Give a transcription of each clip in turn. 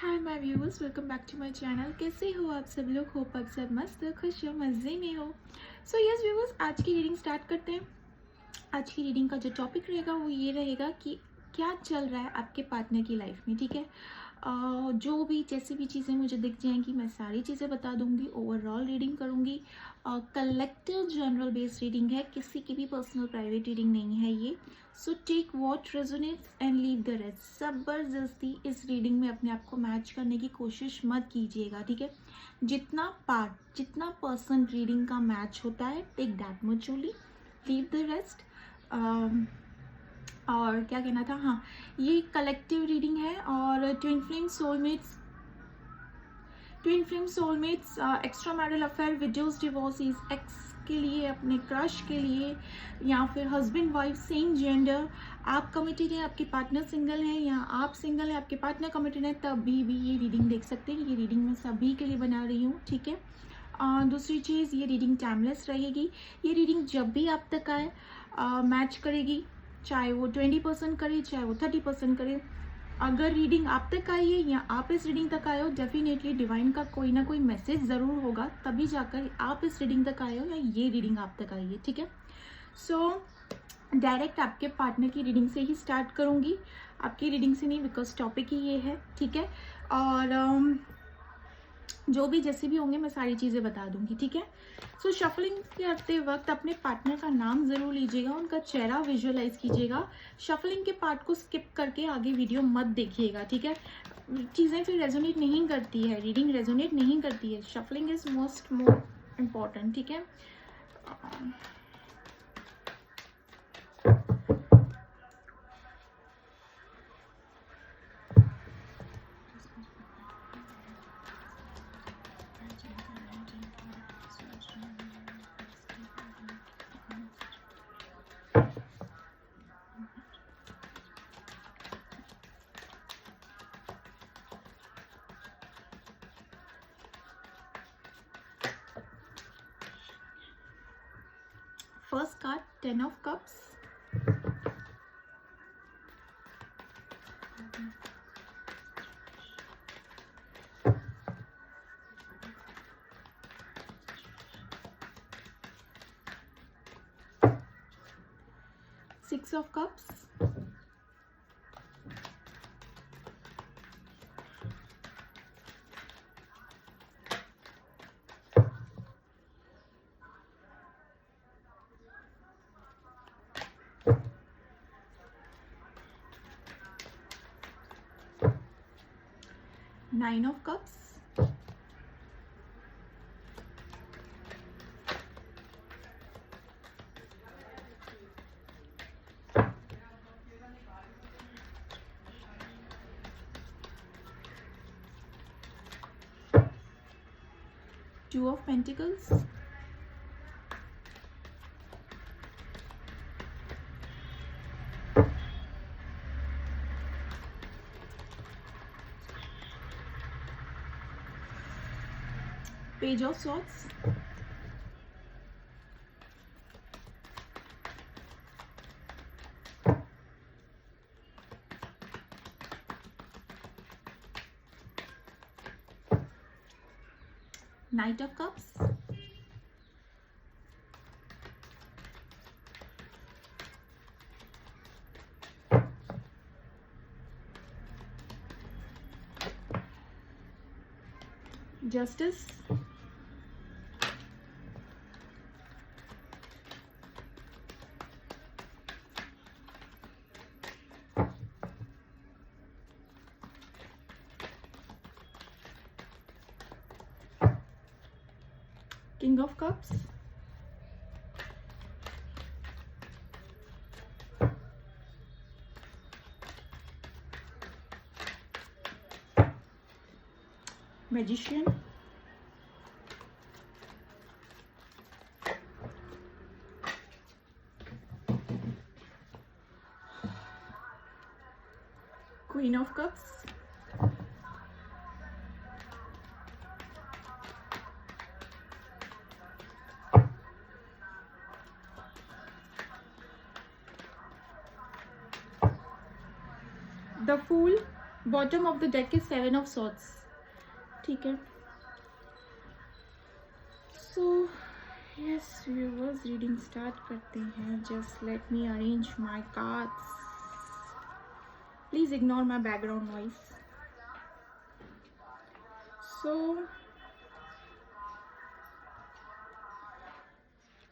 Hi my viewers, welcome back to my channel. कैसे हो आप सब लोग? होप आप सब मस्त खुश हो, मज़े में हो। सो यस व्यूअर्स, आज की रीडिंग स्टार्ट करते हैं। आज की रीडिंग का जो टॉपिक रहेगा वो ये रहेगा कि क्या चल रहा है आपके पार्टनर की लाइफ में। ठीक है, जो भी जैसी भी चीज़ें मुझे दिख जाएंगी मैं सारी चीज़ें बता दूंगी। ओवरऑल रीडिंग करूंगी, कलेक्टिव जनरल बेस्ड रीडिंग है, किसी की भी पर्सनल प्राइवेट रीडिंग नहीं है ये। So take what resonates and leave the rest. ज़बरदस्ती इस रीडिंग में अपने आप को मैच करने की कोशिश मत कीजिएगा, ठीक है। जितना परसेंट रीडिंग का मैच होता है, take that mutually, leave the rest. और क्या कहना था, हाँ, ये कलेक्टिव रीडिंग है। और twin flame soulmates, extra marital affair, widows, divorcees, ex के लिए, अपने क्रश के लिए, या फिर हस्बैंड वाइफ सेम जेंडर, आप कमिटेड हैं, आपके पार्टनर सिंगल हैं, या आप सिंगल हैं आपके पार्टनर कमिटेड है, तभी भी ये रीडिंग देख सकते हैं। ये रीडिंग मैं सभी के लिए बना रही हूँ, ठीक है। दूसरी चीज़, ये रीडिंग टाइमलेस रहेगी। ये रीडिंग जब भी आप तक आए मैच करेगी, चाहे वो 20% करे, चाहे वो 30% करे। अगर रीडिंग आप तक आई है या आप इस रीडिंग तक आए हो, डेफिनेटली डिवाइन का कोई ना कोई मैसेज ज़रूर होगा, तभी जाकर आप इस रीडिंग तक आए हो या ये रीडिंग आप तक आई है, ठीक है। सो डायरेक्ट आपके पार्टनर की रीडिंग से ही स्टार्ट करूँगी, आपकी रीडिंग से नहीं, बिकॉज टॉपिक ही ये है, ठीक है। और जो भी जैसे भी होंगे मैं सारी चीज़ें बता दूंगी, ठीक है। सो शफलिंग करते वक्त अपने पार्टनर का नाम ज़रूर लीजिएगा, उनका चेहरा विजुअलाइज कीजिएगा। शफलिंग के पार्ट को स्किप करके आगे वीडियो मत देखिएगा, ठीक है। चीज़ें फिर रेजोनेट नहीं करती है, रीडिंग रेजोनेट नहीं करती है। शफलिंग इज़ मोर इम्पॉर्टेंट, ठीक है। First card, 10 of cups, six of cups, nine of cups, two of pentacles, page of swords, Knight of Cups, Justice, King of Cups, Magician, Queen of Cups, the Fool, bottom of the deck is 7 of swords, ठीक है। So yes viewers, reading start करते हैं। Just let me arrange my cards, please ignore my background noise.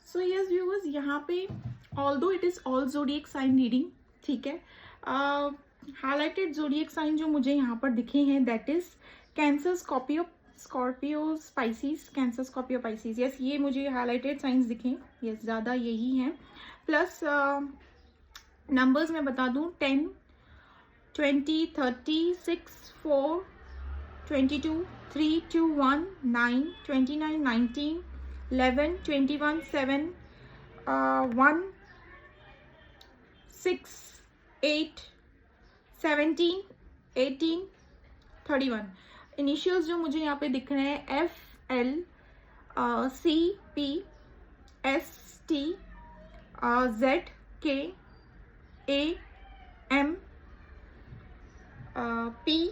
So yes viewers, यहाँ पे although it is all zodiac sign reading, ठीक है। Highlighted zodiac sign जो मुझे यहाँ पर दिखे हैं that is Cancer, Scorpio, Pisces, Cancer, Scorpio, Pisces. Yes, ये मुझे हाईलाइटेड साइंस दिखे, यस, ज़्यादा यही हैं। प्लस नंबर्स मैं बता दूँ 10, 20, 30, 6, 4, 22, 3, 2, 1, 9, 29, 19, 11, 21, 7, 1, 6, 8, 17, 18, 31। इनिशियल्स जो मुझे यहाँ पे दिख रहे हैं FL, CP, ST, ZK, AM, PRV,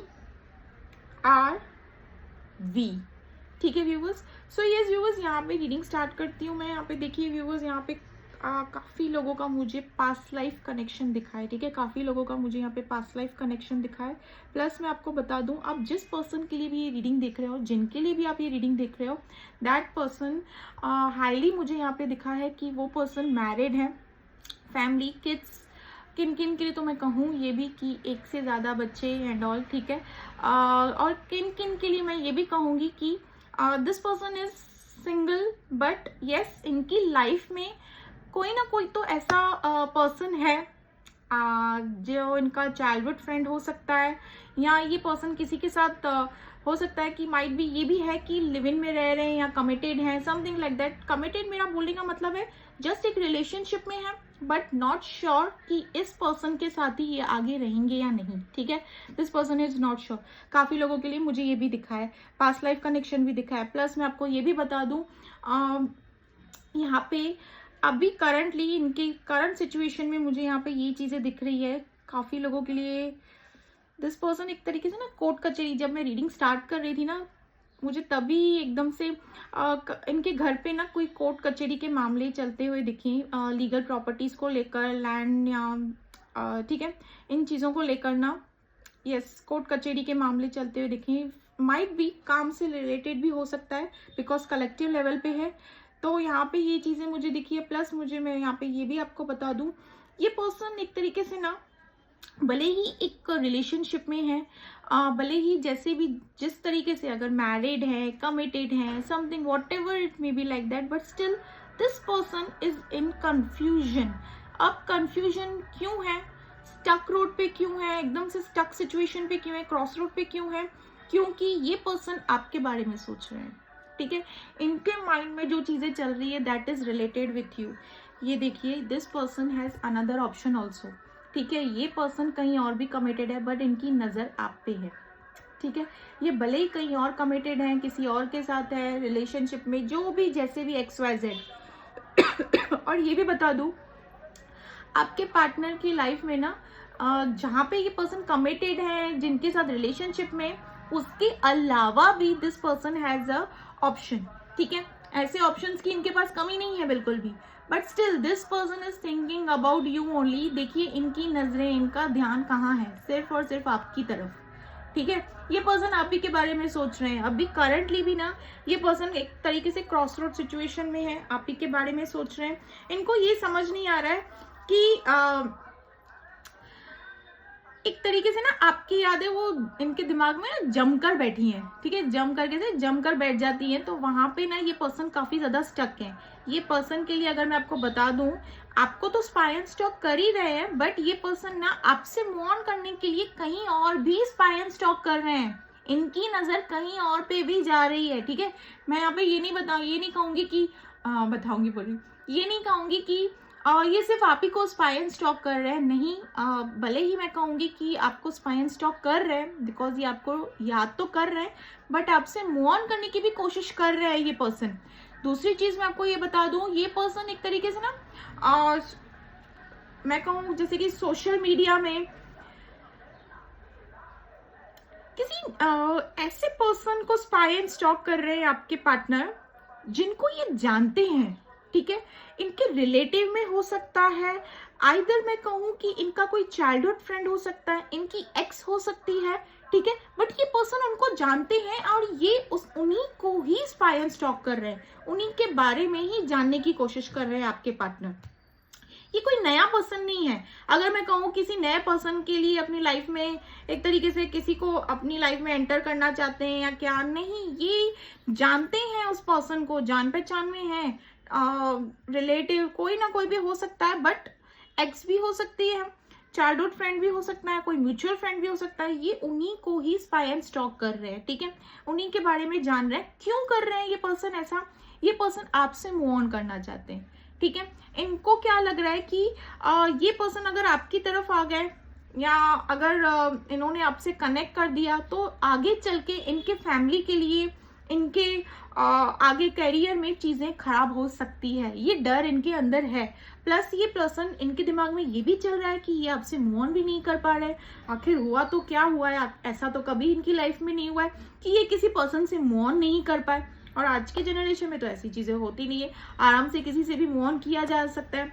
ठीक है व्यूवर्स। सो यस व्यूवर्स, यहाँ पे रीडिंग स्टार्ट करती हूँ मैं। यहाँ पे देखिए व्यूवर्स, यहाँ पे काफ़ी लोगों का मुझे पास्ट लाइफ कनेक्शन दिखा है, ठीक है। काफ़ी लोगों का मुझे यहाँ पे पास्ट लाइफ कनेक्शन दिखा है। प्लस मैं आपको बता दूँ, आप जिस पर्सन के लिए भी ये रीडिंग देख रहे हो, जिनके लिए भी आप ये रीडिंग देख रहे हो, दैट पर्सन हाईली मुझे यहाँ पे दिखा है कि वो पर्सन मैरिड है, फैमिली, किड्स, किन किन के लिए तो मैं कहूँ ये भी कि एक से ज़्यादा बच्चे एंड ऑल, ठीक है। और किन किन के लिए मैं ये भी कहूँगी कि this person is single, but yes, इनकी लाइफ में कोई ना कोई तो ऐसा पर्सन है जो इनका चाइल्डहुड फ्रेंड हो सकता है, या ये पर्सन किसी के साथ हो सकता है कि माइट भी ये भी है कि लिव इन में रह रहे हैं या कमिटेड हैं, समथिंग लाइक दैट। कमिटेड मेरा बोलने का मतलब है जस्ट एक रिलेशनशिप में है, बट नॉट श्योर कि इस पर्सन के साथ ही ये आगे रहेंगे या नहीं, ठीक है। This person is not sure. काफ़ी लोगों के लिए मुझे ये भी दिखा है, पास्ट लाइफ कनेक्शन भी दिखा है। प्लस मैं आपको ये भी बता दूँ, यहाँ पे अभी करंटली इनकी करंट सिचुएशन में मुझे यहाँ पे ये चीज़ें दिख रही है काफ़ी लोगों के लिए। दिस पर्सन एक तरीके से ना कोर्ट कचहरी, जब मैं रीडिंग स्टार्ट कर रही थी ना, मुझे तभी एकदम से इनके घर पे ना कोई कोर्ट कचहरी के मामले चलते हुए दिखे, लीगल प्रॉपर्टीज़ को लेकर, लैंड या ठीक है, इन चीज़ों को लेकर ना, यस, कोर्ट कचहरी के मामले चलते हुए दिखे। माइट भी काम से रिलेटेड भी हो सकता है, बिकॉज कलेक्टिव लेवल पे है, तो यहाँ पे ये चीज़ें मुझे दिखी है। प्लस मुझे, मैं यहाँ पे ये भी आपको बता दूँ, ये पर्सन एक तरीके से ना, भले ही एक रिलेशनशिप में है, भले ही जैसे भी जिस तरीके से, अगर मैरिड है, कमिटेड है, something what ever it may be like that, but still this person is in confusion. अब कंफ्यूजन क्यों है, स्टक रोड पे क्यों है, एकदम से स्टक सिचुएशन पे क्यों है, क्रॉस रोड पे क्यों है, क्योंकि ये पर्सन आपके बारे में सोच रहे हैं, ठीक है। इनके माइंड में जो चीज़ें चल रही है that is related with you. ये देखिए, this person has another option also, ठीक है। ये पर्सन कहीं और भी कमिटेड है, बट इनकी नज़र आप पे है, ठीक है। ये भले ही कहीं और कमिटेड है, किसी और के साथ है, रिलेशनशिप में, जो भी जैसे भी XYZ। और ये भी बता दूँ, आपके पार्टनर की लाइफ में ना, जहाँ पे ये पर्सन कमिटेड है, जिनके साथ रिलेशनशिप में, उसके अलावा भी this person has a option, ठीक है। ऐसे ऑप्शंस की इनके पास कमी नहीं है बिल्कुल भी, but still this person is thinking about you only. देखिए, इनकी नजरें, इनका ध्यान कहाँ है, सिर्फ और सिर्फ आपकी तरफ, ठीक है। ये पर्सन आप ही के बारे में सोच रहे हैं। अभी करंटली भी ना, ये पर्सन एक तरीके से क्रॉस रोड सिचुएशन में है, आप ही के बारे में सोच रहे हैं। इनको ये समझ नहीं आ रहा है कि एक तरीके से ना आपकी यादें वो इनके दिमाग में ना जमकर बैठी हैं, ठीक है। जमकर बैठ जाती हैं, तो वहां पे ना ये पर्सन काफी ज्यादा स्टक है। ये पर्सन के लिए अगर मैं आपको बता दूं, आपको तो स्पाई एंड स्टॉक कर ही रहे हैं, बट ये पर्सन ना आपसे मूव ऑन करने के लिए कहीं और भी स्पाई एंड स्टॉक कर रहे हैं। इनकी नजर कहीं और पे भी जा रही है, ठीक है। मैं यहाँ पे ये नहीं कहूंगी कि ये नहीं कहूंगी कि ये सिर्फ आप ही को स्पाई एंड स्टॉक कर रहे हैं, नहीं। भले ही मैं कहूँगी कि आपको स्पाई एंड स्टॉक कर रहे हैं, बिकॉज ये आपको याद तो कर रहे हैं, बट आपसे मूव ऑन करने की भी कोशिश कर रहे हैं ये पर्सन। दूसरी चीज़ मैं आपको ये बता दूँ, ये पर्सन एक तरीके से ना, मैं कहूँ जैसे कि सोशल मीडिया में किसी ऐसे पर्सन को स्पाई एंड स्टॉक कर रहे हैं आपके पार्टनर जिनको ये जानते हैं, ठीक है। इनके रिलेटिव में हो सकता है, आइदर मैं कहूँ कि इनका कोई चाइल्डहुड फ्रेंड हो सकता है, इनकी एक्स हो सकती है, ठीक है। बट ये पर्सन उनको जानते हैं और ये उन्हीं को ही स्पाई एंड स्टॉक कर रहे हैं, उन्हीं के बारे में ही जानने की कोशिश कर रहे हैं आपके पार्टनर। ये कोई नया पर्सन नहीं है। अगर मैं कहूँ किसी नए पर्सन के लिए अपनी लाइफ में एक तरीके से किसी को अपनी लाइफ में एंटर करना चाहते हैं या क्या, नहीं, ये जानते हैं उस पर्सन को, जान पहचान में है, रिलेटिव कोई ना कोई भी हो सकता है, बट एक्स भी हो सकती है, चाइल्डहुड फ्रेंड भी हो सकता है, कोई म्यूचुअल फ्रेंड भी हो सकता है। ये उन्हीं को ही स्पाई एंड स्टॉक कर रहे हैं, ठीक है, उन्हीं के बारे में जान रहे हैं। क्यों कर रहे हैं ये पर्सन ऐसा? ये पर्सन आपसे मूव ऑन करना चाहते हैं, ठीक है। इनको क्या लग रहा है कि ये पर्सन अगर आपकी तरफ आ गए या अगर इन्होंने आपसे कनेक्ट कर दिया तो आगे चल के इनके फैमिली के लिए, इनके आगे करियर में चीजें खराब हो सकती है। ये डर इनके अंदर है। प्लस ये पर्सन, इनके दिमाग में ये भी चल रहा है कि ये आपसे मूव ऑन भी नहीं कर पा रहे। आखिर हुआ तो क्या हुआ है? ऐसा तो कभी इनकी लाइफ में नहीं हुआ है कि ये किसी पर्सन से मूव ऑन नहीं कर पाए। और आज के जनरेशन में तो ऐसी चीजें होती नहीं है, आराम से किसी से भी मूव ऑन किया जा सकता है।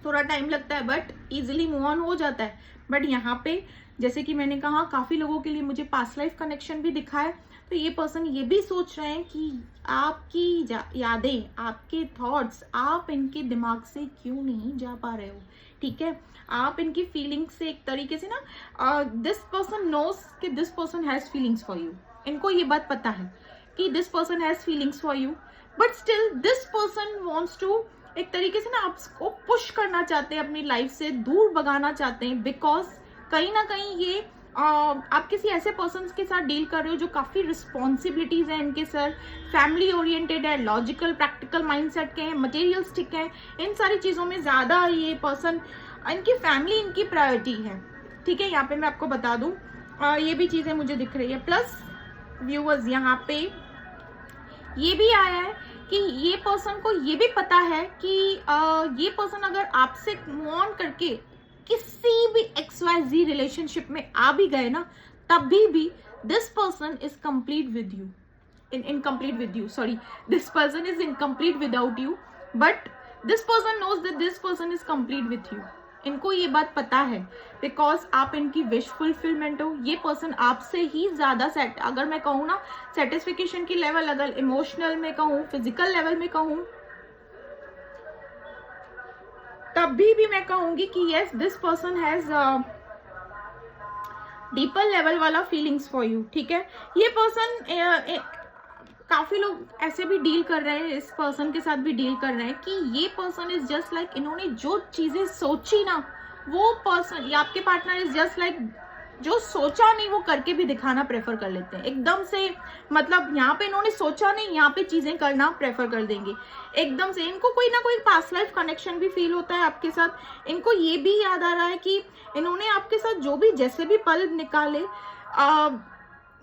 थोड़ा टाइम लगता है बट इजीली मूव ऑन हो जाता है। बट यहाँ पे जैसे कि मैंने कहा, काफी लोगों के लिए मुझे पास्ट लाइफ कनेक्शन भी दिखा है। तो ये पर्सन ये भी सोच रहे हैं कि आपकी यादें, आपके थॉट्स, आप इनके दिमाग से क्यों नहीं जा पा रहे हो, ठीक है। आप इनकी फीलिंग्स से एक तरीके से ना, दिस पर्सन नोस कि this person has feelings for you. इनको ये बात पता है कि this person has feelings for you, but still this person wants to एक तरीके से ना आपको पुश करना चाहते हैं, अपनी लाइफ से दूर भगाना चाहते हैं। बिकॉज कहीं ना कहीं ये आप किसी ऐसे पर्सन के साथ डील कर रहे हो जो काफी रिस्पॉन्सिबिलिटीज है इनके सर, फैमिली ओरिएंटेड है, लॉजिकल प्रैक्टिकल माइंडसेट के हैं, मटेरियलिस्टिक है। इन सारी चीजों में ज्यादा ये पर्सन, इनकी फैमिली इनकी प्रायोरिटी है, ठीक है। यहाँ पे मैं आपको बता दूं, ये भी चीजें मुझे दिख रही है। प्लस व्यूअर्स, यहाँ पे ये भी आया है कि ये पर्सन को ये भी पता है कि ये पर्सन अगर आपसे मूव ऑन करके किसी भी XYZ रिलेशनशिप में आ भी गए ना, तभी भी this person is complete with you, incomplete with you, sorry, this person is incomplete without you, but this person knows that this person is complete with you. इनको ये बात पता है बिकॉज आप इनकी विश फुलफिलमेंट हो। ये पर्सन आपसे ही ज्यादा अगर मैं कहूँ ना सेटिस्फिकेशन की लेवल, अगर इमोशनल में कहूँ, फिजिकल लेवल में कहूँ, तभी भी मैं कहूंगी कि yes, this person has deeper level वाला फीलिंग्स फॉर यू, ठीक है। ये पर्सन, काफी लोग ऐसे भी डील कर रहे हैं, इस पर्सन के साथ भी डील कर रहे हैं कि ये पर्सन इज जस्ट लाइक, इन्होंने जो चीजें सोची ना, वो पर्सन या आपके पार्टनर इज जस्ट लाइक, जो सोचा नहीं वो करके भी दिखाना प्रेफर कर लेते हैं एकदम से। मतलब यहाँ पे इन्होंने सोचा नहीं, यहाँ पे चीजें करना प्रेफर कर देंगे एकदम से। इनको कोई ना कोई पास्ट लाइफ कनेक्शन भी फील होता है आपके साथ। इनको ये भी याद आ रहा है कि इन्होंने आपके साथ जो भी जैसे भी पल निकाले,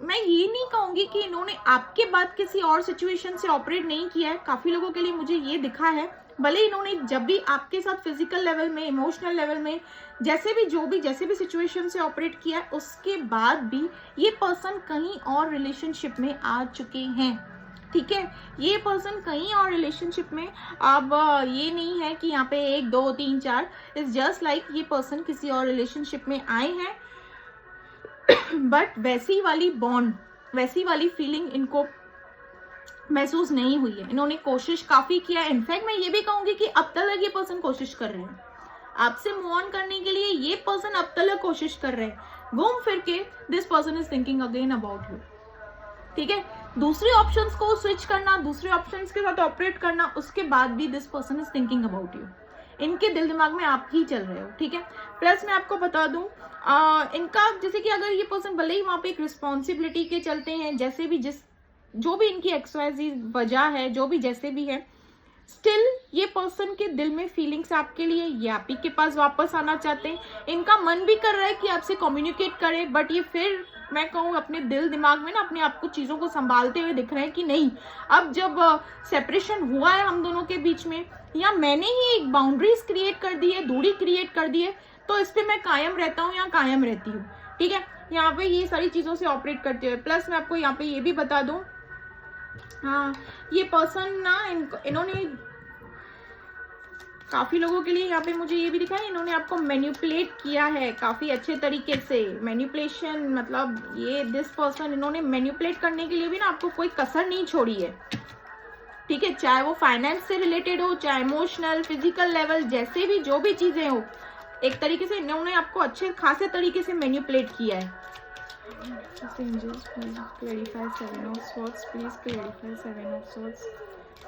मैं ये नहीं कहूंगी कि इन्होंने आपके बाद किसी और सिचुएशन से ऑपरेट नहीं किया है। काफी लोगों के लिए मुझे ये दिखा है, भले इन्होंने जब भी आपके साथ फिजिकल लेवल में, इमोशनल लेवल में, जैसे भी सिचुएशन से ऑपरेट किया है, उसके बाद भी ये पर्सन कहीं और रिलेशनशिप में आ चुके हैं, ठीक है। ये पर्सन कहीं और रिलेशनशिप में, अब ये नहीं है कि यहाँ पे 1 2 3 4, इज जस्ट लाइक ये पर्सन किसी और रिलेशनशिप में आए हैं, बट वैसी वाली बॉन्ड, वैसी वाली फीलिंग इनको महसूस नहीं हुई है। इन्होंने कोशिश काफी किया है। इनफैक्ट मैं ये भी कहूंगी कि अब तक ये पर्सन कोशिश कर रहे हैं आपसे मूव ऑन करने के लिए। ये पर्सन अब तक कोशिश कर रहे हैं, घूम फिर के this person is thinking again about you, ठीक है। दूसरे ऑप्शंस को स्विच करना, दूसरे ऑप्शंस के साथ ऑपरेट करना, उसके बाद भी this person is thinking about you. इनके दिल दिमाग में आप ही चल रहे हो, ठीक है। प्लस मैं आपको बता दूं, इनका जैसे कि अगर ये पर्सन भले ही वहां पे एक रिस्पॉन्सिबिलिटी के चलते हैं, जैसे भी जो भी इनकी XYZ वजह है, जो भी जैसे भी है, स्टिल ये पर्सन के दिल में फीलिंग्स आपके लिए, ये आप ही के पास वापस आना चाहते हैं। इनका मन भी कर रहा है कि आपसे कम्युनिकेट करे, बट ये फिर मैं कहूँ अपने दिल दिमाग में ना अपने आप को चीजों को संभालते हुए दिख रहे हैं कि नहीं, अब जब सेपरेशन हुआ है हम दोनों के बीच में, या मैंने ही एक बाउंड्रीज क्रिएट कर दी है, दूरी क्रिएट कर दी है, तो इस पे मैं कायम रहता हूँ या कायम रहती हूँ, ठीक है। यहाँ पे ये सारी चीज़ों से ऑपरेट करते हुए। प्लस मैं आपको यहाँ पे ये भी बता दूँ, हाँ, ये पर्सन ना इन्होंने काफ़ी लोगों के लिए यहाँ पे मुझे ये भी दिखा है, इन्होंने आपको मैनिपुलेट किया है काफ़ी अच्छे तरीके से। मैनिपुलेशन मतलब ये दिस पर्सन, इन्होंने मैनिपुलेट करने के लिए भी ना आपको कोई कसर नहीं छोड़ी है, ठीक है। चाहे वो फाइनेंस से रिलेटेड हो, चाहे इमोशनल, फिजिकल लेवल, जैसे भी जो भी चीज़ें हो, एक तरीके से इन्होंने आपको अच्छे खासे तरीके से मैनिपुलेट किया है। Angels, please clarify Seven of Swords. Please clarify Seven of Swords.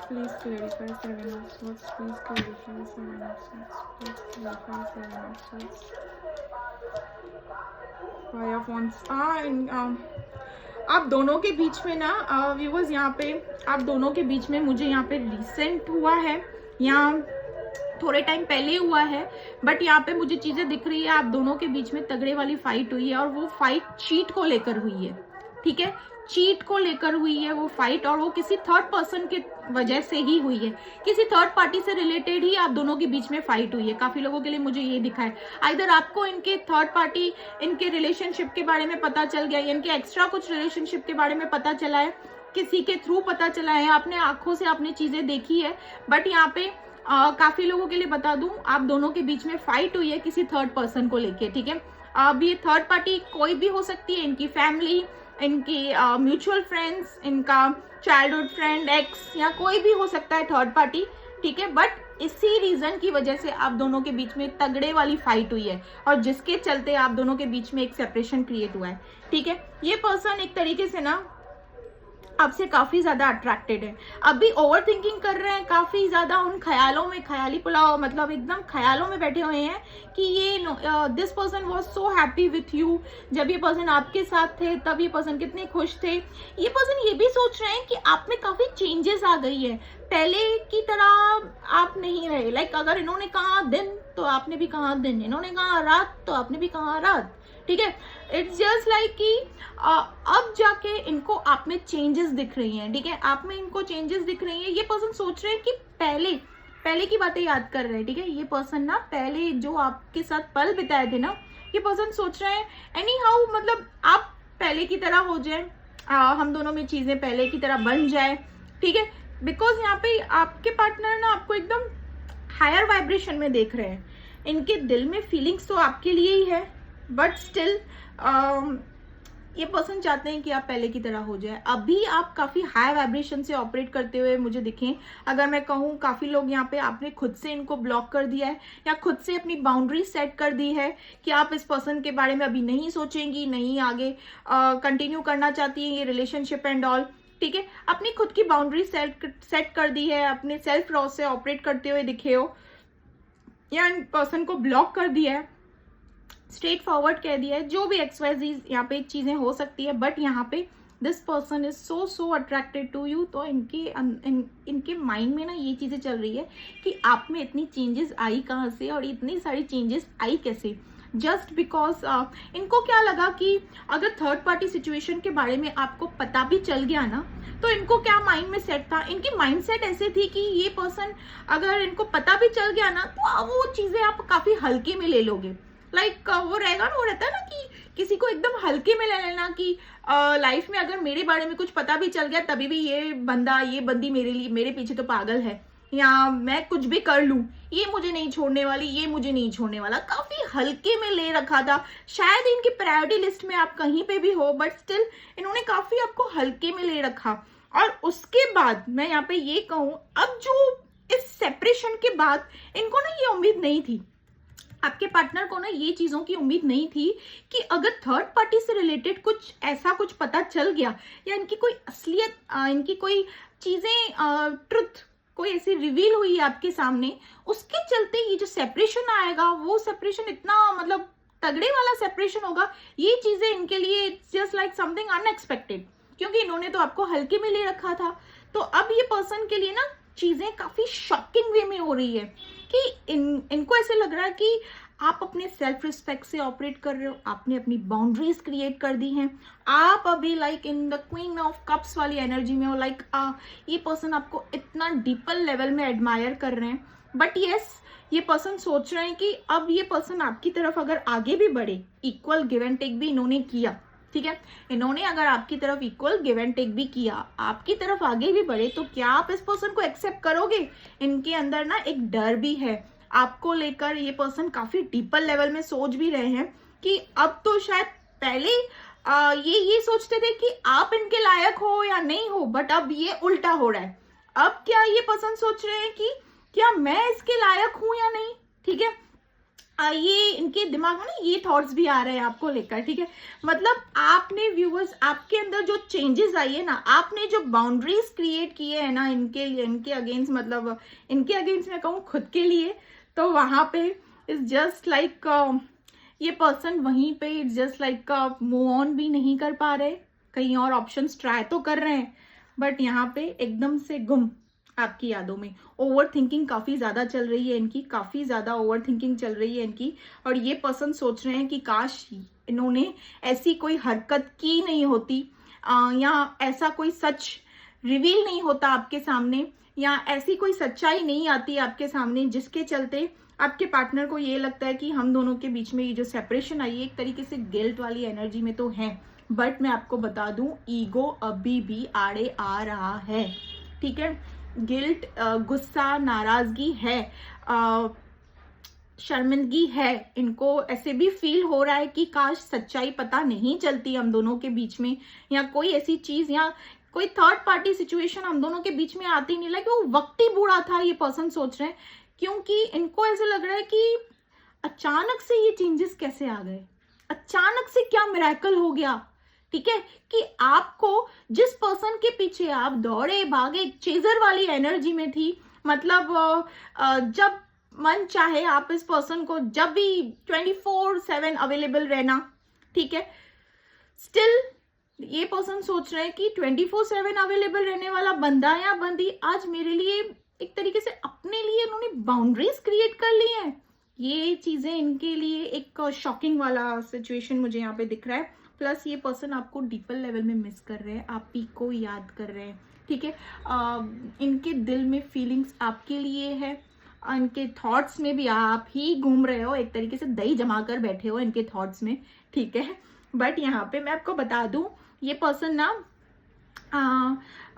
Please clarify Seven of Swords. Please clarify Seven of Swords. Please clarify Seven of Swords. Five of Wands. आप दोनों के बीच में ना व्यूअर्स, यहाँ पे आप दोनों के बीच में मुझे यहाँ पे रिसेंट हुआ है या थोड़े टाइम पहले हुआ है, बट यहाँ पे मुझे चीजें दिख रही है, आप दोनों के बीच में तगड़े वाली फाइट हुई है और वो फाइट चीट को लेकर हुई है, ठीक है। चीट को लेकर हुई है वो फाइट, और वो किसी थर्ड पर्सन के वजह से ही हुई है, किसी थर्ड पार्टी से रिलेटेड ही आप दोनों के बीच में फाइट हुई है। काफी लोगों के लिए मुझे ये दिखा है, आइदर आपको इनके थर्ड पार्टी, इनके रिलेशनशिप के बारे में पता चल गया, इनके एक्स्ट्रा कुछ रिलेशनशिप के बारे में पता चला है, किसी के थ्रू पता चला है, आपने आंखों से आपने चीजें देखी है। बट यहाँ पे काफी लोगों के लिए बता दूं, आप दोनों के बीच में फाइट हुई है किसी थर्ड पर्सन को लेके, ठीक है। अब ये थर्ड पार्टी कोई भी हो सकती है, इनकी फैमिली, इनकी म्यूचुअल फ्रेंड्स, इनका चाइल्डहुड फ्रेंड, एक्स, या कोई भी हो सकता है थर्ड पार्टी, ठीक है। बट इसी रीजन की वजह से आप दोनों के बीच में तगड़े वाली फाइट हुई है और जिसके चलते आप दोनों के बीच में एक सेपरेशन क्रिएट हुआ है, ठीक है। ये पर्सन एक तरीके से ना आपसे काफी ज्यादा अट्रैक्टेड है, अभी ओवर थिंकिंग कर रहे हैं काफी ज्यादा, उन ख्यालों में, ख्याली पुलाव मतलब एकदम ख्यालों में बैठे हुए हैं कि ये this person was so happy with you, जब ये पर्सन आपके साथ थे तब ये पर्सन कितने खुश थे। ये पर्सन ये भी सोच रहे हैं कि आप में काफी चेंजेस आ गई है, पहले की तरह आप नहीं रहे। लाइक अगर इन्होंने कहा दिन तो आपने भी कहा दिन, इन्होंने कहा रात तो आपने भी कहा रात, ठीक है। इट्स जस्ट लाइक कि अब जाके इनको आप में चेंजेस दिख रही हैं, ठीक है, आप में इनको चेंजेस दिख रही हैं। ये पर्सन सोच रहे हैं कि पहले की बातें याद कर रहे हैं, ठीक है। ये पर्सन ना पहले जो आपके साथ पल बिताए थे ना, ये पर्सन सोच रहे हैं एनी हाउ, मतलब आप पहले की तरह हो जाए, हम दोनों में चीजें पहले की तरह बन जाए, ठीक है। बिकॉज यहाँ पे आपके पार्टनर ना आपको एकदम हायर वाइब्रेशन में देख रहे हैं, इनके दिल में फीलिंग्स तो आपके लिए ही है, बट स्टिल ये पर्सन चाहते हैं कि आप पहले की तरह हो जाए। अभी आप काफी हाई वाइब्रेशन से ऑपरेट करते हुए मुझे दिखें। अगर मैं कहूँ काफी लोग यहाँ पे आपने खुद से इनको ब्लॉक कर दिया है या खुद से अपनी बाउंड्री सेट कर दी है कि आप इस पर्सन के बारे में अभी नहीं सोचेंगी, नहीं आगे कंटिन्यू करना चाहती है ये रिलेशनशिप एंड ऑल, ठीक है। अपनी खुद की बाउंड्री सेट कर दी है, अपने सेल्फ लॉ से ऑपरेट करते हुए दिखे हो, या इन पर्सन को ब्लॉक कर दिया है, स्ट्रेट फॉरवर्ड कह दिया है, जो भी XYZ यहाँ पे चीजें हो सकती है। बट यहाँ पे this person is so attracted to you, तो इनके माइंड में ना ये चीजें चल रही है कि आप में इतनी चेंजेस आई कहाँ से और इतनी सारी चेंजेस आई कैसे, जस्ट बिकॉज इनको क्या लगा कि अगर थर्ड पार्टी सिचुएशन के बारे में आपको पता भी चल गया ना, तो इनको क्या माइंड में सेट था, इनकी माइंड सेट ऐसे थी कि ये पर्सन अगर इनको पता भी चल गया ना, तो वो चीजें आप काफी हल्के में ले लोगे। लाइक वो रहेगा ना, वो रहता है ना कि किसी को एकदम हल्के में ले लेना कि लाइफ में अगर मेरे बारे में कुछ पता भी चल गया तभी भी ये बंदा, ये बंदी मेरे पीछे तो पागल है, या मैं कुछ भी कर लूं ये मुझे नहीं छोड़ने वाली, ये मुझे नहीं छोड़ने वाला, काफी हल्के में ले रखा था। शायद इनकी प्रायोरिटी लिस्ट में आप कहीं पे भी हो, बट स्टिल इन्होंने काफी आपको हल्के में ले रखा। और उसके बाद मैं यहाँ पे ये कहूँ, अब जो इस सेपरेशन के बाद इनको ना ये उम्मीद नहीं थी, आपके पार्टनर को ना ये चीजों की उम्मीद नहीं थी कि अगर थर्ड पार्टी से रिलेटेड कुछ ऐसा कुछ पता चल गया, या इनकी कोई असलियत, इनकी कोई चीजें, ट्रुथ कोई ऐसी रिवील हुई आपके सामने, उसके चलते ये जो सेपरेशन आएगा, वो सेपरेशन इतना मतलब तगड़े वाला सेपरेशन होगा। ये चीजें इनके लिए जस्ट लाइक समथिंग अनएक्सपेक्टेड, क्योंकि इन्होंने तो आपको हल्के में ले रखा था। तो अब ये पर्सन के लिए ना चीजें काफी शॉकिंग वे में हो रही है कि इनको ऐसे लग रहा है कि आप अपने सेल्फ रिस्पेक्ट से ऑपरेट कर रहे हो, आपने अपनी बाउंड्रीज क्रिएट कर दी हैं, आप अभी like in the queen of cups वाली एनर्जी में हो। लाइक ये पर्सन आपको इतना डीपर लेवल में एडमायर कर रहे हैं बट यस, ये पर्सन सोच रहे हैं कि अब ये पर्सन आपकी तरफ अगर आगे भी बढ़े, इक्वल गिव एंड टेक भी इन्होंने किया, ठीक है, इन्होंने अगर आपकी तरफ इक्वल गिव एंड टेक भी किया, आपकी तरफ आगे भी बढ़े, तो क्या आप इस पर्सन को एक्सेप्ट करोगे? इनके अंदर ना एक डर भी है आपको लेकर। ये पर्सन काफी डीपर लेवल में सोच भी रहे हैं कि अब तो शायद पहले ये सोचते थे कि आप इनके लायक हो या नहीं हो, बट अब ये उल्टा हो रहा है। अब क्या ये पर्सन सोच रहे हैं कि क्या मैं इसके लायक हूं या नहीं, ठीक है। ये इनके दिमाग में ना ये थॉट्स भी आ रहे हैं आपको लेकर, ठीक है। मतलब आपने व्यूअर्स, आपके अंदर जो चेंजेस आई है ना, आपने जो बाउंड्रीज क्रिएट किए हैं ना इनके लिए, इनके अगेंस्ट, मतलब इनके अगेंस्ट मैं कहूँ खुद के लिए, तो वहां पे इट्स जस्ट लाइक ये पर्सन वहीं पे it's just like move on भी नहीं कर पा रहे, कहीं और ऑप्शंस ट्राई तो कर रहे हैं, बट यहाँ पे एकदम से गुम आपकी यादों में। ओवर थिंकिंग काफी ज्यादा चल रही है इनकी, काफी ज्यादा ओवर थिंकिंग चल रही है इनकी। और ये पर्सन सोच रहे हैं कि काश इन्होंने ऐसी कोई हरकत की नहीं होती, या ऐसा कोई सच रिवील नहीं होता आपके सामने, या ऐसी कोई सच्चाई नहीं आती आपके सामने जिसके चलते आपके पार्टनर को ये लगता है कि हम दोनों के बीच में ये जो सेपरेशन आई है, एक तरीके से गिल्ट वाली एनर्जी में तो है, बट मैं आपको बता दूं ईगो अभी भी आड़े आ रहा है, ठीक है। गिल्ट, गुस्सा, नाराजगी है, शर्मिंदगी है, इनको ऐसे भी फील हो रहा है कि काश सच्चाई पता नहीं चलती हम दोनों के बीच में, या कोई ऐसी चीज या कोई थर्ड पार्टी सिचुएशन हम दोनों के बीच में आती नहीं, लाइक वो वक्त ही बूढ़ा था, ये पर्सन सोच रहे हैं। क्योंकि इनको ऐसे लग रहा है कि अचानक से ये चेंजेस कैसे आ गए, अचानक से क्या मिरेकल हो गया, ठीक है, कि आपको जिस पर्सन के पीछे आप दौड़े भागे चेजर वाली एनर्जी में थी, मतलब जब मन चाहे आप इस पर्सन को जब भी 24/7 अवेलेबल रहना, ठीक है, स्टिल ये पर्सन सोच रहे हैं कि 24/7 अवेलेबल रहने वाला बंदा या बंदी आज मेरे लिए एक तरीके से अपने लिए इन्होंने बाउंड्रीज क्रिएट कर ली हैं। ये चीजें इनके लिए एक शॉकिंग वाला सिचुएशन मुझे यहाँ पे दिख रहा है। प्लस ये पर्सन आपको डीपर लेवल में मिस कर रहे हैं, आप ही को याद कर रहे हैं, ठीक है। इनके दिल में फीलिंग्स आपके लिए है, इनके थॉट्स में भी आप ही घूम रहे हो, एक तरीके से दही जमा कर बैठे हो इनके थॉट्स में, ठीक है। बट यहाँ पे मैं आपको बता दूं ये पर्सन ना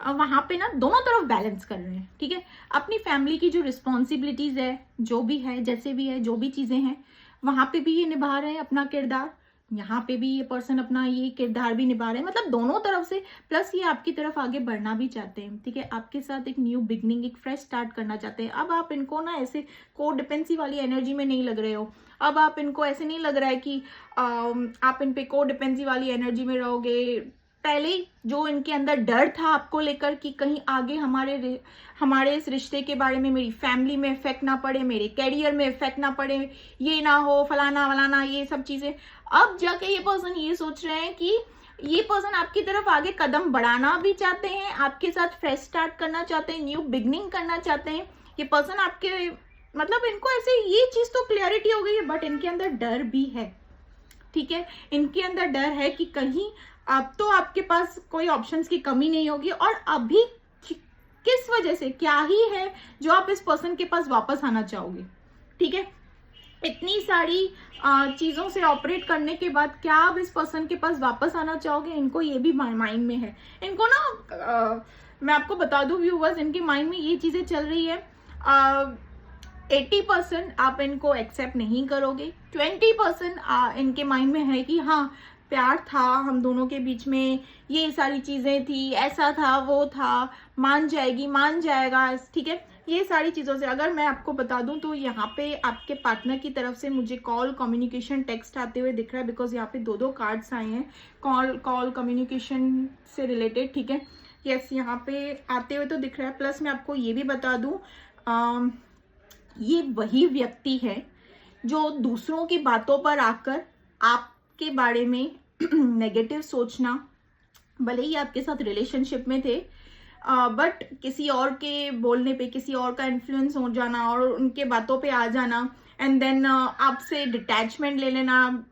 वहां पे ना दोनों तरफ बैलेंस कर रहे हैं, ठीक है। अपनी फैमिली की जो रिस्पॉन्सिबिलिटीज है, जो भी है, जैसे भी है, जो भी चीजें हैं, वहां पे भी ये निभा रहे हैं अपना किरदार, यहाँ पे भी ये पर्सन अपना ये किरदार भी निभा रहे हैं, मतलब दोनों तरफ से। प्लस ये आपकी तरफ आगे बढ़ना भी चाहते हैं, ठीक है, आपके साथ एक न्यू बिगनिंग, एक फ्रेश स्टार्ट करना चाहते हैं। अब आप इनको ना ऐसे कोडिपेंडेंसी वाली एनर्जी में नहीं लग रहे हो, अब आप इनको ऐसे नहीं लग रहा है कि आप इन पे कोडिपेंडेंसी वाली एनर्जी में रहोगे। पहले जो इनके अंदर डर था आपको लेकर कि कहीं आगे हमारे इस रिश्ते के बारे में मेरी फैमिली में इफेक्ट ना पड़े, मेरे कैरियर में इफेक्ट ना पड़े, ये ना हो, फलाना वलाना, ये सब चीजें, अब जाके ये पर्सन ये सोच रहे हैं कि ये पर्सन आपकी तरफ आगे कदम बढ़ाना भी चाहते हैं, आपके साथ फ्रेश स्टार्ट करना चाहते हैं, न्यू बिगनिंग करना चाहते हैं। ये पर्सन आपके, मतलब इनको ऐसे ये चीज तो क्लियरिटी हो गई है, बट इनके अंदर डर भी है, ठीक है। इनके अंदर डर है कि कहीं अब तो आपके पास कोई ऑप्शंस की कमी नहीं होगी, और अभी किस वजह से, क्या ही है जो आप इस पर्सन के पास वापस आना चाहोगे, ठीक है। इतनी सारी चीजों से ऑपरेट करने के बाद क्या आप इस पर्सन के पास वापस आना चाहोगे, इनको ये भी माइंड में है। इनको ना मैं आपको बता दूं व्यूवर्स, इनके माइंड में ये चीजें चल रही है। 80% आप इनको एक्सेप्ट नहीं करोगे, 20% इनके माइंड में है कि हाँ प्यार था हम दोनों के बीच में, ये सारी चीजें थी, ऐसा था, वो था, मान जाएगी, मान जाएगा, ठीक है। ये सारी चीजों से अगर मैं आपको बता दूं तो यहाँ पे आपके पार्टनर की तरफ से मुझे कॉल, कम्युनिकेशन, टेक्स्ट आते हुए दिख रहा है, बिकॉज यहाँ पे दो कार्ड्स आए हैं कॉल कम्युनिकेशन से रिलेटेड, ठीक है। यस, यहाँ पे आते हुए तो दिख रहा है। प्लस मैं आपको ये भी बता दूं ये वही व्यक्ति है जो दूसरों की बातों पर आकर आपके बारे में नेगेटिव सोचना, भले ही आपके साथ रिलेशनशिप में थे, बट किसी और के बोलने पे, किसी और का इन्फ्लुएंस हो जाना और उनके बातों पे आ जाना, एंड देन आपसे डिटैचमेंट ले लेना,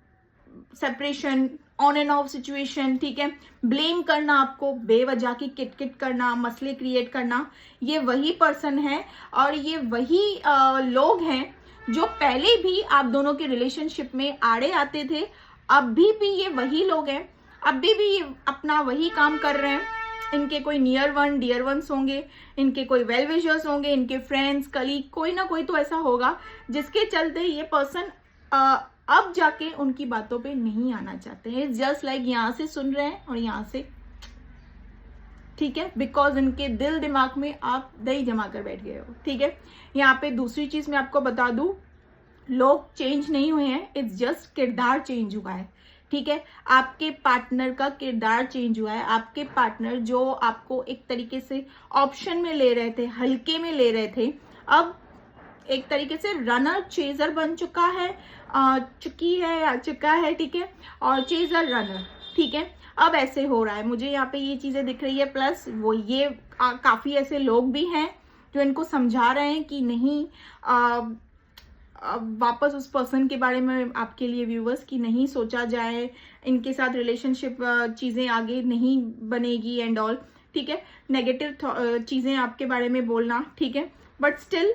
separation, on end of situation, ठीक है, ब्लेम करना, आपको बेवजह की किट करना, मसले क्रिएट करना, ये वही पर्सन है और ये वही लोग हैं जो पहले भी आप दोनों के रिलेशनशिप में आड़े आते थे। अभी भी ये वही लोग हैं, अभी भी ये अपना वही काम कर रहे हैं। इनके कोई नियर वन डियर वंस होंगे, इनके कोई वेल विशर्स होंगे, इनके फ्रेंड्स कलीग, कोई ना कोई तो ऐसा होगा जिसके चलते ये पर्सन अब जाके उनकी बातों पे नहीं आना चाहते हैं। जस्ट लाइक यहाँ से सुन रहे हैं और यहाँ से, ठीक है, बिकॉज इनके दिल दिमाग में आप दही जमा कर बैठ गए हो, ठीक है। यहाँ पे दूसरी चीज मैं आपको बता दूं, लोग चेंज नहीं हुए हैं, इट्स जस्ट किरदार चेंज हुआ है, ठीक है। आपके पार्टनर का किरदार चेंज हुआ है। आपके पार्टनर जो आपको एक तरीके से ऑप्शन में ले रहे थे, हल्के में ले रहे थे, अब एक तरीके से रनर चेजर बन चुका है, आ चुका है, ठीक है, और चेजर रनर, ठीक है। अब ऐसे हो रहा है, मुझे यहाँ पे ये चीजें दिख रही है। प्लस वो ये काफी ऐसे लोग भी हैं जो इनको समझा रहे हैं कि नहीं, वापस उस पर्सन के बारे में आपके लिए व्यूवर्स की नहीं सोचा जाए, इनके साथ रिलेशनशिप चीज़ें आगे नहीं बनेगी एंड ऑल, ठीक है, नेगेटिव चीज़ें आपके बारे में बोलना, ठीक है। बट स्टिल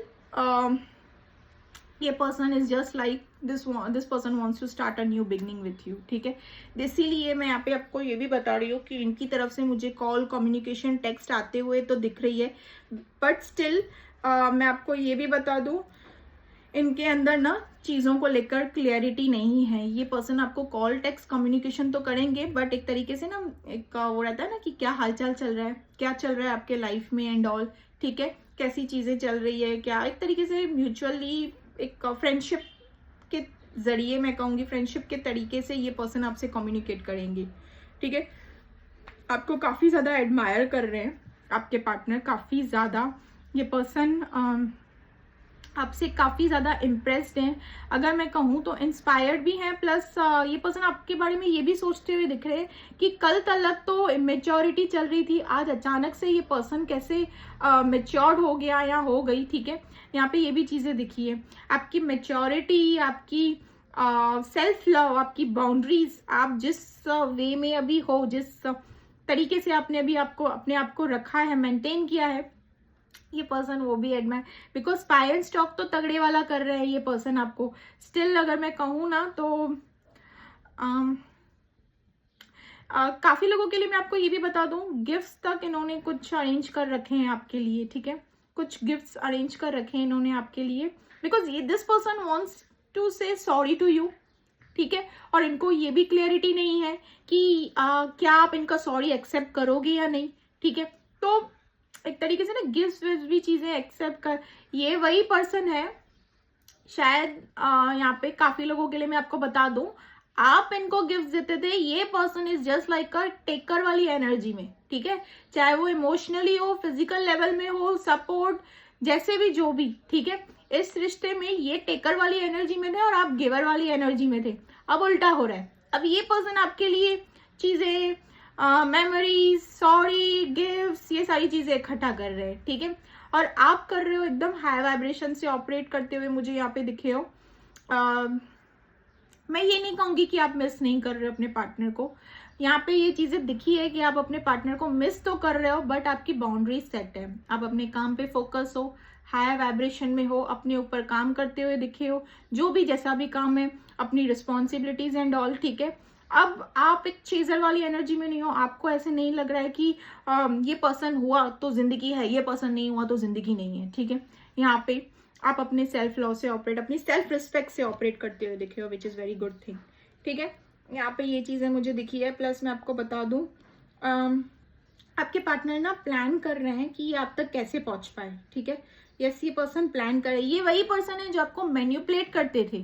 ये person is just like this person wants to start a new beginning with you, ठीक है। इसीलिए मैं यहाँ पे आपको ये भी बता रही हूँ कि इनकी तरफ से मुझे कॉल, कम्युनिकेशन, टेक्स्ट आते हुए तो दिख रही है। बट स्टिल मैं आपको ये भी बता दूँ, इनके अंदर ना चीज़ों को लेकर क्लियरिटी नहीं है। ये पर्सन आपको कॉल, टेक्स्ट, कम्युनिकेशन तो करेंगे, बट एक तरीके से ना एक वो रहता है ना कि क्या हालचाल चल रहा है, क्या चल रहा है आपके लाइफ में एंड ऑल, ठीक है, कैसी चीज़ें चल रही है, क्या एक तरीके से म्यूचुअली एक फ्रेंडशिप के जरिए, मैं कहूँगी फ्रेंडशिप के तरीके से ये पर्सन आपसे कम्युनिकेट करेंगे, ठीक है। आपको काफ़ी ज़्यादा एडमायर कर रहे हैं आपके पार्टनर, काफ़ी ज़्यादा। ये पर्सन आपसे काफ़ी ज़्यादा इम्प्रेस्ड हैं, अगर मैं कहूँ तो इंस्पायर्ड भी हैं। प्लस ये पर्सन आपके बारे में ये भी सोचते हुए दिख रहे हैं कि कल तक तो इमेच्योरिटी चल रही थी, आज अचानक से ये पर्सन कैसे मेच्योर्ड हो गया या हो गई, ठीक है। यहाँ पे ये भी चीज़ें दिखी है, आपकी मेच्योरिटी, आपकी सेल्फ लव, आपकी बाउंड्रीज, आप जिस वे में अभी हो, जिस तरीके से आपने अभी अपने आप को रखा है, मेंटेन किया है, ये पर्सन वो भी एडमायर, बिकॉज स्पायर स्टॉक तो तगड़े वाला कर रहे हैं ये पर्सन आपको। स्टिल अगर मैं कहूँ ना तो काफी लोगों के लिए मैं आपको ये भी बता दूं, गिफ्ट्स तक इन्होंने कुछ अरेंज कर रखे हैं आपके लिए, ठीक है, कुछ गिफ्ट्स अरेंज कर रखे हैं इन्होंने आपके लिए, बिकॉज ये दिस पर्सन वांट्स टू से सॉरी टू यू, ठीक है। और इनको ये भी क्लियरिटी नहीं है कि क्या आप इनका सॉरी एक्सेप्ट करोगे या नहीं, ठीक है। तो एक तरीके से ना गिफ्ट्स भी चीजें एक्सेप्ट कर, ये वही पर्सन है शायद। यहाँ पे काफी लोगों के लिए मैं आपको बता दूं, आप इनको गिफ्ट देते थे, ये person is just like a taker वाली एनर्जी में, ठीक है, चाहे वो इमोशनली हो, फिजिकल लेवल में हो, सपोर्ट, जैसे भी जो भी, ठीक है। इस रिश्ते में ये टेकर वाली एनर्जी में थे और आप गिवर वाली एनर्जी में थे, अब उल्टा हो रहा है। अब ये पर्सन आपके लिए चीजें, मेमोरीज, सॉरी, गिफ्ट्स, ये सारी चीजें इकट्ठा कर रहे हैं, ठीक है। और आप कर रहे हो एकदम हाई वाइब्रेशन से ऑपरेट करते हुए, मुझे यहाँ पे दिखे हो। मैं ये नहीं कहूंगी कि आप मिस नहीं कर रहे हो अपने पार्टनर को, यहाँ पे ये चीजें दिखी है कि आप अपने पार्टनर को मिस तो कर रहे हो, बट आपकी बाउंड्रीज सेट है, आप अपने काम पे फोकस हो, हाई वाइब्रेशन में हो, अपने ऊपर काम करते हुए दिखे हो, जो भी जैसा भी काम है, अपनी रिस्पॉन्सिबिलिटीज एंड ऑल, ठीक है। अब आप एक चेजर वाली एनर्जी में नहीं हो, आपको ऐसे नहीं लग रहा है कि ये पर्सन हुआ तो जिंदगी है, ये पर्सन नहीं हुआ तो जिंदगी नहीं है, ठीक है। यहाँ पे आप अपने सेल्फ लव से ऑपरेट, अपनी सेल्फ रिस्पेक्ट से ऑपरेट करते हुए दिखे हो, which is very good thing, ठीक है। यहाँ पे ये चीज़ें मुझे दिखी है। प्लस मैं आपको बता दूँ, आपके पार्टनर ना प्लान कर रहे हैं कि ये आप तक कैसे पहुँच पाए, ठीक है। यस, ये पर्सन प्लान करे, ये वही पर्सन है जो आपको मैन्युपुलेट करते थे,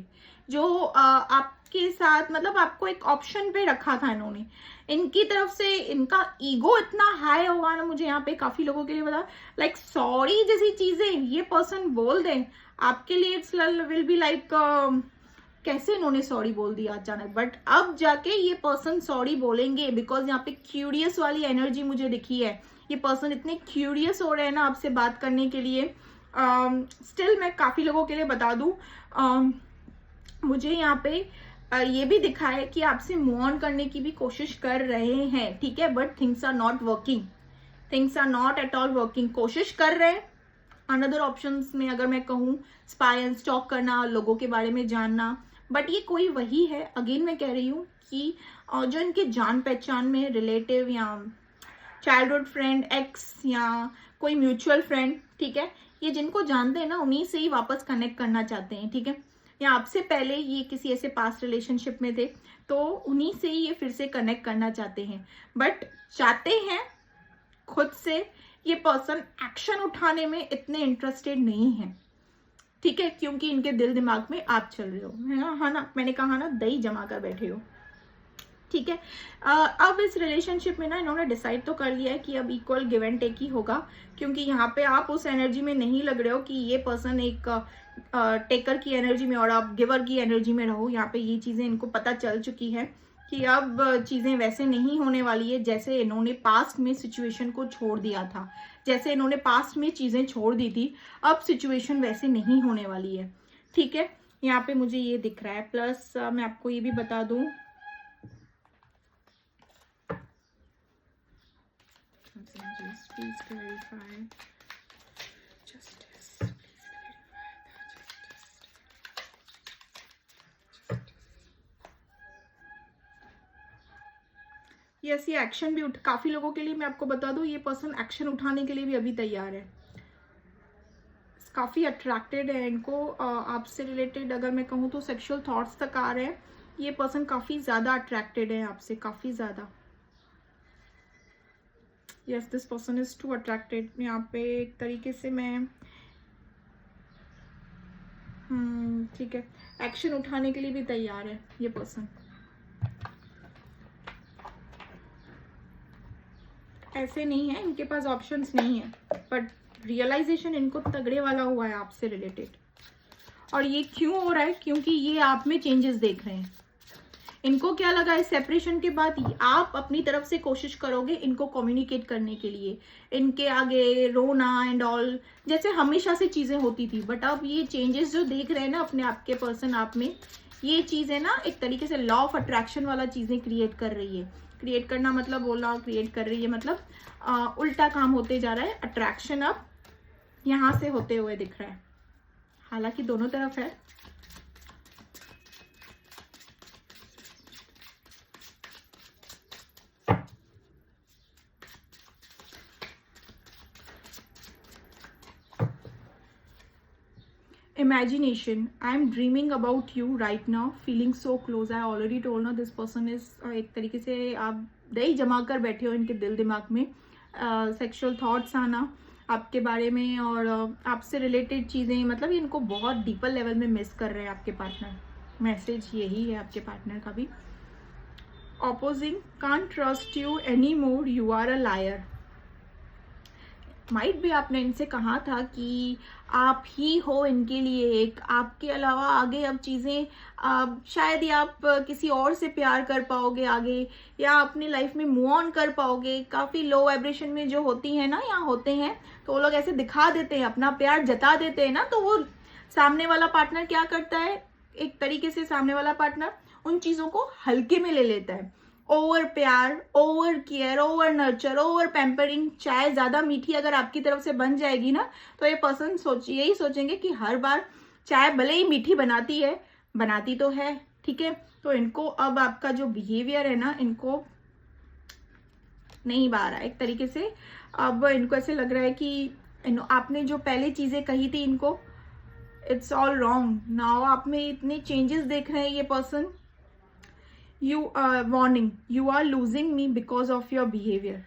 जो आपके साथ मतलब आपको एक ऑप्शन पे रखा था इन्होंने। इनकी तरफ से इनका ईगो इतना हाई होगा ना, मुझे यहाँ पे काफी लोगों के लिए बता, लाइक सॉरी जैसी चीजें ये पर्सन बोल दें आपके लिए, इट्स विल बी लाइक कैसे इन्होंने सॉरी बोल दिया अचानक, बट अब जाके ये पर्सन सॉरी बोलेंगे, बिकॉज यहाँ पे क्यूरियस वाली एनर्जी मुझे दिखी है। ये पर्सन इतने क्यूरियस हो रहे हैं ना आपसे बात करने के लिए। स्टिल मैं काफी लोगों के लिए बता दूं, मुझे यहाँ पे ये भी दिखा है कि आपसे मूव ऑन करने की भी कोशिश कर रहे हैं, ठीक है, but things are not working, things are not at all working. कोशिश कर रहे हैं। अनदर ऑप्शंस में अगर मैं कहूँ, स्पाई एंड स्टॉक करना, लोगों के बारे में जानना, बट ये कोई वही है, अगेन मैं कह रही हूँ कि जो इनके जान पहचान में रिलेटिव या चाइल्डहुड फ्रेंड, एक्स या कोई म्यूचुअल फ्रेंड, ठीक है, ये जिनको जानते हैं ना उन्हीं से ही वापस कनेक्ट करना चाहते हैं, ठीक है, या आपसे पहले ये किसी ऐसे पास्ट रिलेशनशिप में थे तो उन्हीं से ही ये फिर से कनेक्ट करना चाहते हैं, बट चाहते हैं खुद से। ये पर्सन एक्शन उठाने में इतने इंटरेस्टेड नहीं है, ठीक है, क्योंकि इनके दिल दिमाग में आप चल रहे हो, है ना, हाँ ना, मैंने कहा ना, दही जमा कर बैठे हो, ठीक है। अब इस रिलेशनशिप में ना इन्होंने डिसाइड तो कर लिया है कि अब इक्वल गिव एंड टेक ही होगा, क्योंकि यहाँ पे आप उस एनर्जी में नहीं लग रहे हो कि ये पर्सन एक टेकर की एनर्जी में और आप गिवर की एनर्जी में रहो। यहाँ पे ये चीज़ें इनको पता चल चुकी है कि अब चीज़ें वैसे नहीं होने वाली है जैसे इन्होंने पास्ट में सिचुएशन को छोड़ दिया था, जैसे इन्होंने पास्ट में चीज़ें छोड़ दी थी, अब सिचुएशन वैसे नहीं होने वाली है, ठीक है। यहाँ पे मुझे ये दिख रहा है। प्लस मैं आपको ये भी बता दूँ, please clarify justice, please clarify yes, ये एक्शन भी काफी लोगों के लिए मैं आपको बता दूं, ये पर्सन एक्शन उठाने के लिए भी अभी तैयार है, काफी अट्रैक्टेड है। इनको आपसे रिलेटेड अगर मैं कहूँ तो सेक्सुअल थॉट्स तक आ रहे हैं। ये पर्सन काफी ज्यादा अट्रैक्टेड है आपसे, काफी ज्यादा। Yes, this person is too attracted. यहाँ पे एक तरीके से मैं ठीक है, एक्शन उठाने के लिए भी तैयार है ये पर्सन। ऐसे नहीं है इनके पास ऑप्शंस नहीं है, बट रियलाइजेशन इनको तगड़े वाला हुआ है आपसे रिलेटेड। और ये क्यों हो रहा है? क्योंकि ये आप में चेंजेस देख रहे हैं। इनको क्या लगा है, सेपरेशन के बाद आप अपनी तरफ से कोशिश करोगे इनको कम्युनिकेट करने के लिए, इनके आगे रोना एंड ऑल, जैसे हमेशा से चीजें होती थी। बट अब ये चेंजेस जो देख रहे हैं ना अपने आप के पर्सन आप में, ये चीजें ना एक तरीके से लॉ ऑफ अट्रैक्शन वाला चीजें क्रिएट कर रही है। क्रिएट करना मतलब बोला, क्रिएट कर रही है मतलब उल्टा काम होते जा रहा है। अट्रैक्शन अब यहाँ से होते हुए दिख रहा है, हालांकि दोनों तरफ है। Imagination, I am dreaming about you right now, feeling so close. I already told ना, this person is एक तरीके से आप दही जमा कर बैठे हो इनके दिल दिमाग में। सेक्सुअल थॉट्स आना आपके बारे में और आपसे रिलेटेड चीज़ें, मतलब इनको बहुत डीपर लेवल में मिस कर रहे हैं आपके पार्टनर। मैसेज यही है आपके पार्टनर का भी। Opposing, can't trust you any more, you are a liar. Might भी आपने इनसे कहा था कि आप ही हो इनके लिए एक, आपके अलावा आगे अब चीज़ें शायद ही आप किसी और से प्यार कर पाओगे आगे, या अपनी लाइफ में मूव ऑन कर पाओगे। काफ़ी लो वाइब्रेशन में जो होती है ना, यहाँ होते हैं तो वो लोग ऐसे दिखा देते हैं, अपना प्यार जता देते हैं ना, तो वो सामने वाला पार्टनर क्या करता है, एक तरीके से सामने वाला पार्टनर उन चीज़ों को हल्के में ले लेता है। ओवर प्यार, over care, over nurture, over pampering. चाय ज़्यादा मीठी अगर आपकी तरफ से बन जाएगी ना, तो ये पर्सन यही सोचेंगे कि हर बार चाय भले ही मीठी बनाती तो है, ठीक है। तो इनको अब आपका जो बिहेवियर है ना, इनको नहीं बा रहा है एक तरीके से। अब इनको ऐसे लग रहा है कि आपने जो पहले चीज़ें कही थी इनको, इट्स ऑल रॉन्ग नाउ। आप में इतने चेंजेस देख रहे हैं ये person. You are warning, you are losing me because of your behavior.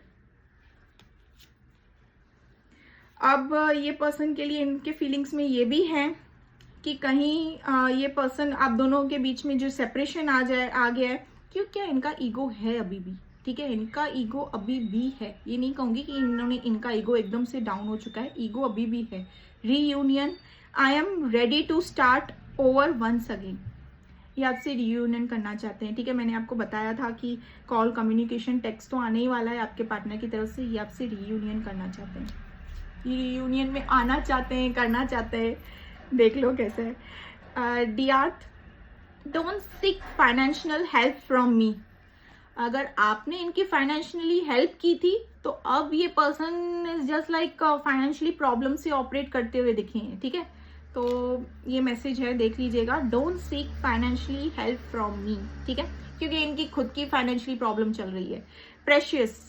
अब ये पर्सन के लिए इनके फीलिंग्स में ये भी है कि कहीं ये पर्सन आप दोनों के बीच में जो सेपरेशन आ गया है, क्यों क्या इनका ईगो है अभी भी, ठीक है, इनका ईगो अभी भी है। ये नहीं कहूँगी कि इनका ईगो एकदम से डाउन हो चुका है, ईगो अभी भी है। Reunion, I am ready to start over once again. ये आपसे रीयूनियन करना चाहते हैं, ठीक है। मैंने आपको बताया था कि कॉल, कम्युनिकेशन, टेक्स्ट तो आने ही वाला है आपके पार्टनर की तरफ से। ये आपसे रीयूनियन करना चाहते हैं, ये रीयूनियन में आना चाहते हैं, करना चाहते हैं। देख लो कैसे है। Dear earth, don't seek financial help from me. अगर आपने इनकी फाइनेंशियली हेल्प की थी तो अब ये person is just like financially problem से ऑपरेट करते हुए दिखे हैं, ठीक है। तो ये मैसेज है, देख लीजिएगा, don't seek financially help from मी, ठीक है, क्योंकि इनकी खुद की फाइनेंशियली प्रॉब्लम चल रही है। Precious,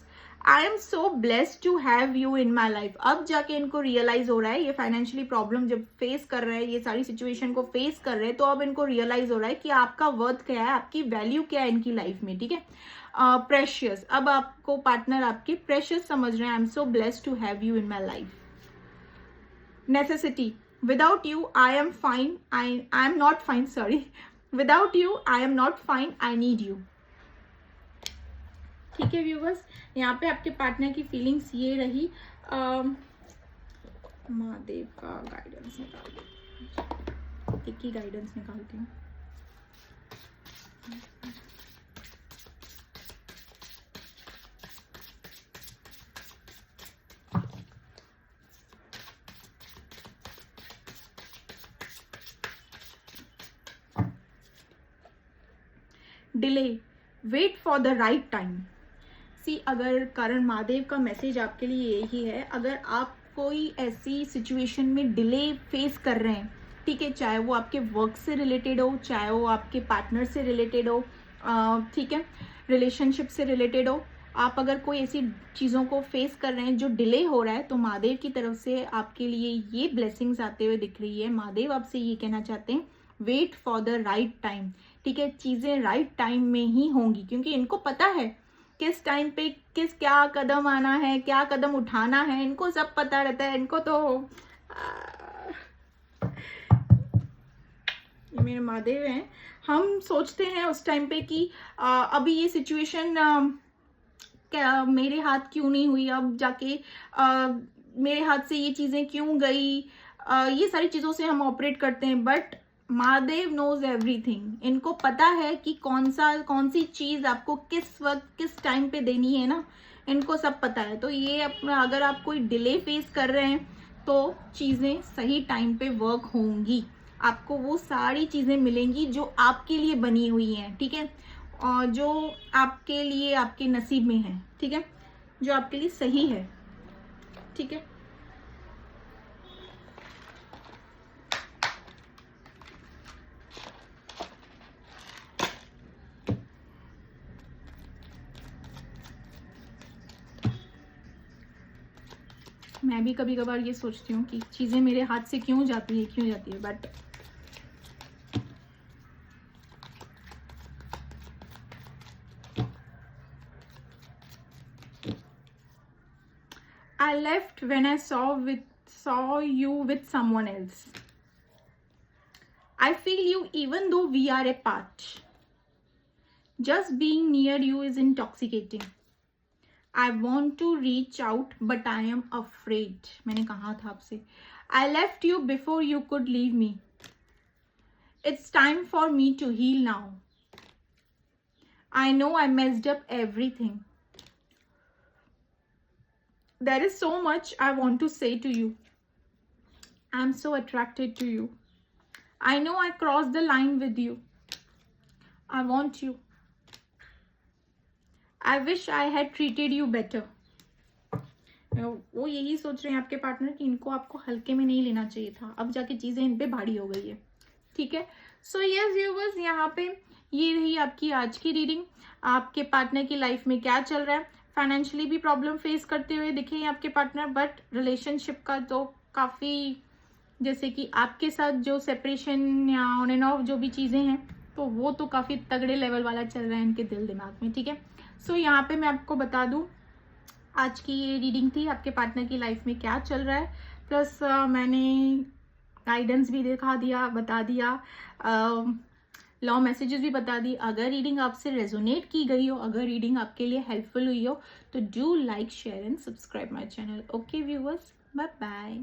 I am so blessed to have you in my life. अब जाके इनको रियलाइज हो रहा है, ये फाइनेंशियली प्रॉब्लम जब फेस कर रहे हैं, ये सारी सिचुएशन को फेस कर रहे हैं, तो अब इनको रियलाइज हो रहा है कि आपका वर्थ क्या है, आपकी वैल्यू क्या है इनकी लाइफ में, ठीक है। प्रेशियस, अब आपको पार्टनर आपके प्रेशियस समझ रहे हैं। I am so blessed to have you in my life. Necessity, without you I am fine, I am not fine, sorry, without you I am not fine, I need you. ठीक है viewers, यहाँ पे आपके partner की feelings ये रही। महादेव का guidance निकाल, एक ही गाइडेंस निकालती हूँ। Delay, wait for the right time. See, अगर करण महादेव का मैसेज आपके लिए यही है, अगर आप कोई ऐसी सिचुएशन में डिले फेस कर रहे हैं, ठीक है, चाहे वो आपके वर्क से रिलेटेड हो, चाहे वो आपके पार्टनर से रिलेटेड हो, ठीक है, रिलेशनशिप से रिलेटेड हो, आप अगर कोई ऐसी चीज़ों को फेस कर रहे हैं जो डिले हो रहा है, तो महादेव की तरफ से आपके लिए ये ब्लेसिंग्स आते हुए दिख रही है। महादेव आपसे ये कहना चाहते हैं, wait for the right time, ठीक है, चीज़ें राइट टाइम में ही होंगी, क्योंकि इनको पता है किस टाइम पे क्या कदम आना है, क्या कदम उठाना है, इनको सब पता रहता है। इनको तो ये मेरे महादेव हैं। हम सोचते हैं उस टाइम पे कि अभी ये सिचुएशन क्या मेरे हाथ क्यों नहीं हुई, अब जाके मेरे हाथ से ये चीज़ें क्यों गई, ये सारी चीज़ों से हम ऑपरेट करते हैं। बट महादेव नोज एवरीथिंग, इनको पता है कि कौन सी चीज़ आपको किस वक्त किस टाइम पे देनी है ना, इनको सब पता है। तो ये अपना, अगर आप कोई डिले फेस कर रहे हैं तो चीज़ें सही टाइम पे वर्क होंगी, आपको वो सारी चीज़ें मिलेंगी जो आपके लिए बनी हुई हैं, ठीक है, और जो आपके लिए आपके नसीब में है, ठीक है, जो आपके लिए सही है, ठीक है। मैं भी कभी कभार ये सोचती हूँ कि चीज़ें मेरे हाथ से क्यों जाती है, but I left when I saw you with someone else. I feel you even though we are apart. Just being near you is intoxicating. I want to reach out but I am afraid. मैंने कहा था आपसे, I left you before you could leave me. It's time for me to heal now. I know I messed up everything. There is so much I want to say to you. I'm so attracted to you. I know I crossed the line with you. I want you. I wish I had treated you better. वो यही सोच रहे हैं आपके partner कि इनको आपको हल्के में नहीं लेना चाहिए था, अब जाके चीज़ें इन पे भारी हो गई है, ठीक है। सो यस व्यूअर्स, यहाँ पे ये रही आपकी आज की रीडिंग। आपके पार्टनर की लाइफ में क्या चल रहा है, फाइनेंशियली भी प्रॉब्लम फेस करते हुए दिखे हैं आपके पार्टनर, बट रिलेशनशिप का तो काफ़ी, जैसे कि आपके साथ जो सेपरेशन या ऑन एंड ऑफ जो भी चीज़ें हैं, तो वो तो काफ़ी तगड़े लेवल वाला चल रहा है इनके दिल दिमाग में, ठीक है। सो यहाँ पे मैं आपको बता दूँ, आज की ये रीडिंग थी आपके पार्टनर की लाइफ में क्या चल रहा है, प्लस मैंने गाइडेंस भी बता दिया, लॉ मैसेजेस भी बता दी। अगर रीडिंग आपसे रेजोनेट की गई हो, अगर रीडिंग आपके लिए हेल्पफुल हुई हो, तो do like, share and subscribe my channel. Okay viewers, bye bye.